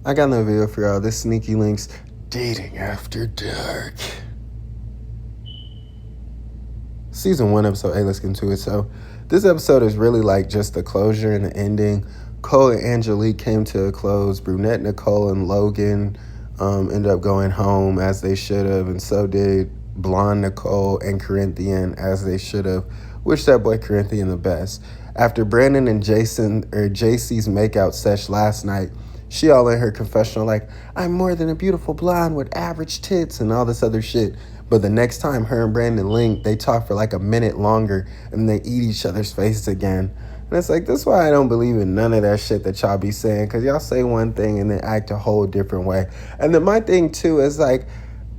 I got no video for y'all. This Sneaky Links Dating After Dark. Season 1, episode 8, let's get into it. So, this episode is really like just the closure and the ending. Cole and Angelique came to a close. Brunette Nicole and Logan ended up going home as they should have, and so did Blonde Nicole and Corinthian as they should have. Wish that boy Corinthian the best. After Brandon and JC's makeout sesh last night, she all in her confessional like, I'm more than a beautiful blonde with average tits and all this other shit. But the next time her and Brandon link, they talk for like a minute longer and they eat each other's faces again. And it's like, this is why I don't believe in none of that shit that y'all be saying, because y'all say one thing and then act a whole different way. And then my thing too is like,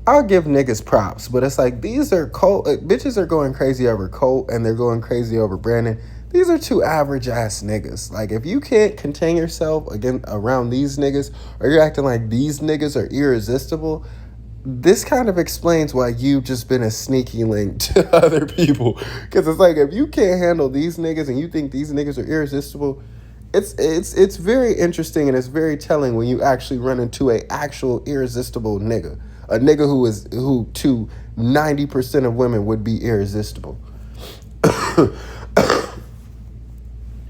I'll give niggas props, but it's like, these are Cole, bitches are going crazy over Cole and they're going crazy over Brandon. These are two average ass niggas. Like, if you can't contain yourself again around these niggas, or you're acting like these niggas are irresistible, this kind of explains why you've just been a sneaky link to other people. Because it's like, if you can't handle these niggas and you think these niggas are irresistible, it's very interesting and it's very telling when you actually run into a actual irresistible nigga. A nigga who to 90% of women would be irresistible.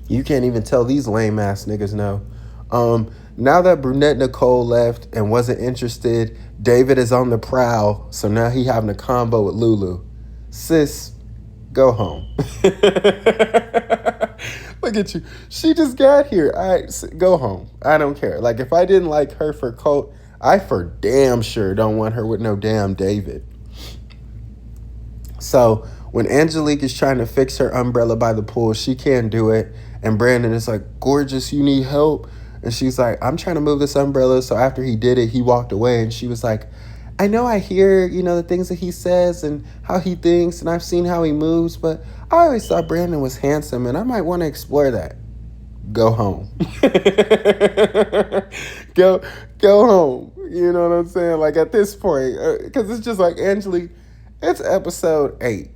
You can't even tell these lame ass niggas no. Now that Brunette Nicole left and wasn't interested, David is on the prowl, so now he having a combo with Lulu. Sis, go home. Look at you. She just got here. Go home. I don't care. Like, if I didn't like her for Colt, I for damn sure don't want her with no damn David. So when Angelique is trying to fix her umbrella by the pool, she can't do it. And Brandon is like, gorgeous, you need help? And she's like, I'm trying to move this umbrella. So after he did it, he walked away. And she was like, I know I hear, the things that he says and how he thinks. And I've seen how he moves. But I always thought Brandon was handsome. And I might want to explore that. Go home. Go home. You know what I'm saying? Like, at this point, because it's just like, Angelique, it's episode 8.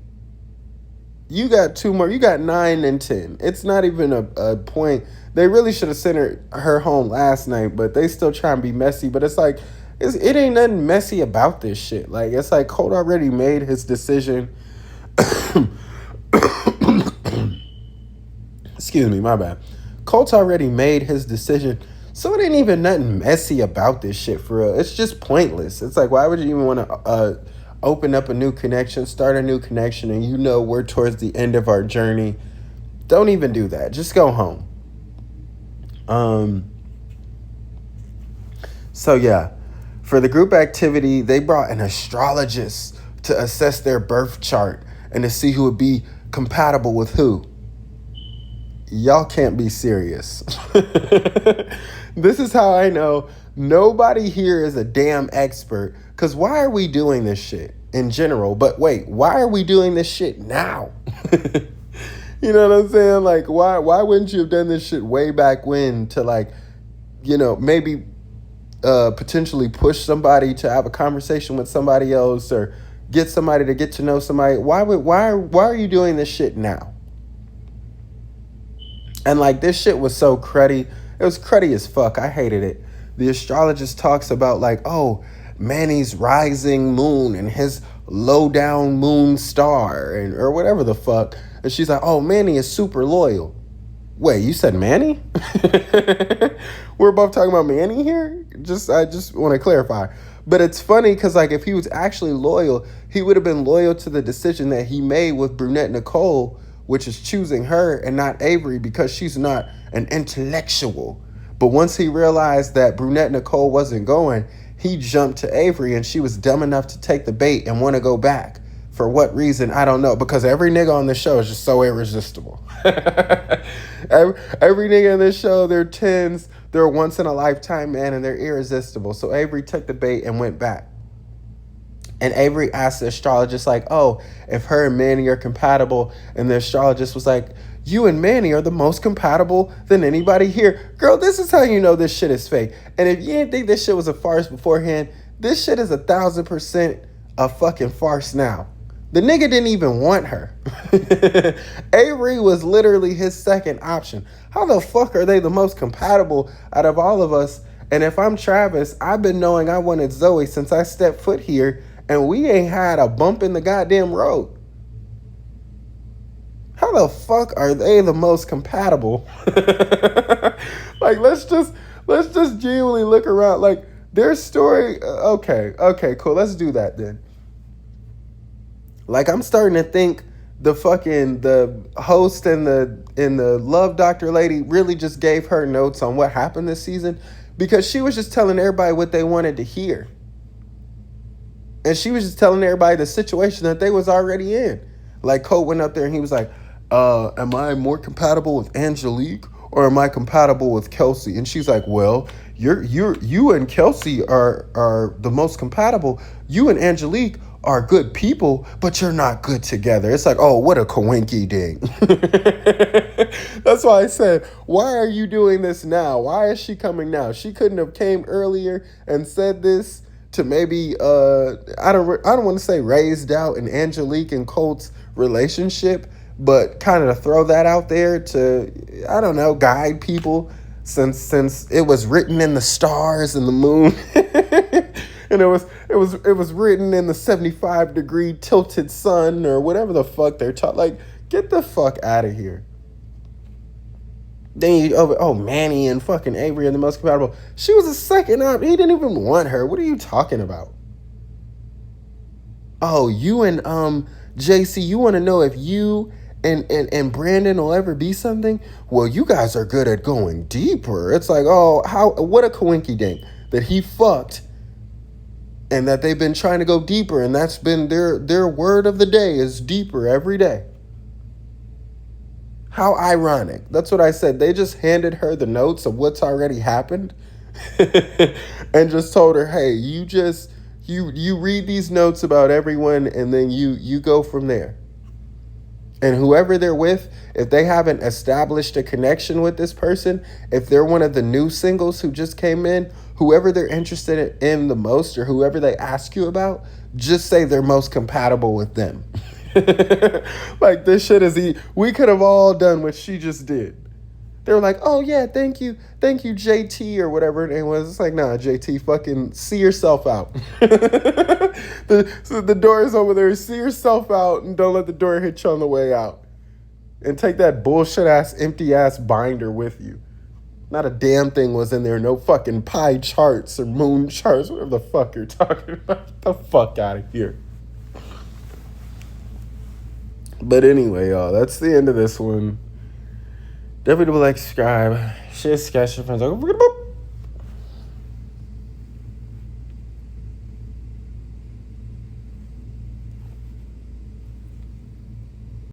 You got 2 more. You got 9 and 10. It's not even a point. They really should have sent her home last night, but they still try and be messy. But it's like, it ain't nothing messy about this shit. Like, it's like Colt already made his decision. Excuse me, my bad. Colt already made his decision. So it ain't even nothing messy about this shit for real. It's just pointless. It's like, why would you even want to open up a new connection, start a new connection, and we're towards the end of our journey? Don't even do that. Just go home. So yeah, for the group activity, they brought an astrologist to assess their birth chart and to see who would be compatible with who. Y'all can't be serious. This is how I know nobody here is a damn expert. Because why are we doing this shit in general? But wait, why are we doing this shit now? You know what I'm saying? Like, why wouldn't you have done this shit way back when to, like, maybe potentially push somebody to have a conversation with somebody else or get somebody to get to know somebody? Why are you doing this shit now? And like, this shit was so cruddy. It was cruddy as fuck. I hated it. The astrologist talks about like, oh, Manny's rising moon and his low down moon star or whatever the fuck. And she's like, oh, Manny is super loyal. Wait, you said Manny? We're both talking about Manny here? I just want to clarify. But it's funny because like, if he was actually loyal, he would have been loyal to the decision that he made with Brunette Nicole, which is choosing her and not Avery because she's not an intellectual. But once he realized that Brunette Nicole wasn't going, he jumped to Avery and she was dumb enough to take the bait and want to go back. For what reason, I don't know. Because every nigga on this show is just so irresistible. every nigga in this show, they're 10s, they're a once in a lifetime man, and they're irresistible. So Avery took the bait and went back. And Avery asked the astrologist, like, oh, if her and Manny are compatible. And the astrologist was like, you and Manny are the most compatible than anybody here. Girl, this is how you know this shit is fake. And if you didn't think this shit was a farce beforehand, this shit is 1,000% a fucking farce now. The nigga didn't even want her. Avery was literally his second option. How the fuck are they the most compatible out of all of us And if I'm Travis, I've been knowing I wanted Zoe since I stepped foot here, and we ain't had a bump in the goddamn road. How the fuck are they the most compatible? Like, let's just genuinely look around. Like, their story. Okay, cool. Let's do that then. Like, I'm starting to think the host and the love doctor lady really just gave her notes on what happened this season, because she was just telling everybody what they wanted to hear. And she was just telling everybody the situation that they was already in. Like, Colt went up there and he was like, am I more compatible with Angelique or am I compatible with Kelsey? And she's like, well, you and Kelsey are the most compatible. You and Angelique are good people, but you're not good together. It's like, oh, what a coinky ding. That's why I said, why are you doing this now? Why is she coming now? She couldn't have came earlier and said this to maybe I don't want to say raise doubt in Angelique and Colt's relationship, but kind of throw that out there to, I don't know, guide people, since it was written in the stars and the moon. And it was written in the 75-degree tilted sun or whatever the fuck they're taught. Like, get the fuck out of here. Then Manny and fucking Avery are the most compatible. She was a second up. He didn't even want her. What are you talking about? Oh, you and JC, you want to know if you and Brandon will ever be something? Well, you guys are good at going deeper. It's like, what a coinky dink that he fucked and that they've been trying to go deeper, and that's been their word of the day is deeper every day. How ironic. That's what I said. They just handed her the notes of what's already happened and just told her, hey, you read these notes about everyone and then you go from there. And whoever they're with, if they haven't established a connection with this person, if they're one of the new singles who just came in, whoever they're interested in the most or whoever they ask you about, just say they're most compatible with them. Like, this shit is we could have all done what she just did. They were like, oh yeah, thank you JT or whatever her name was. It's like, nah, JT, fucking see yourself out. the door is over there. See yourself out and don't let the door hit you on the way out. And take that bullshit ass empty ass binder with you. Not a damn thing was in there. No fucking pie charts or moon charts, whatever the fuck you're talking about. Get the fuck out of here. But anyway, y'all, that's the end of this one. Definitely like, subscribe, share, sketch your friends.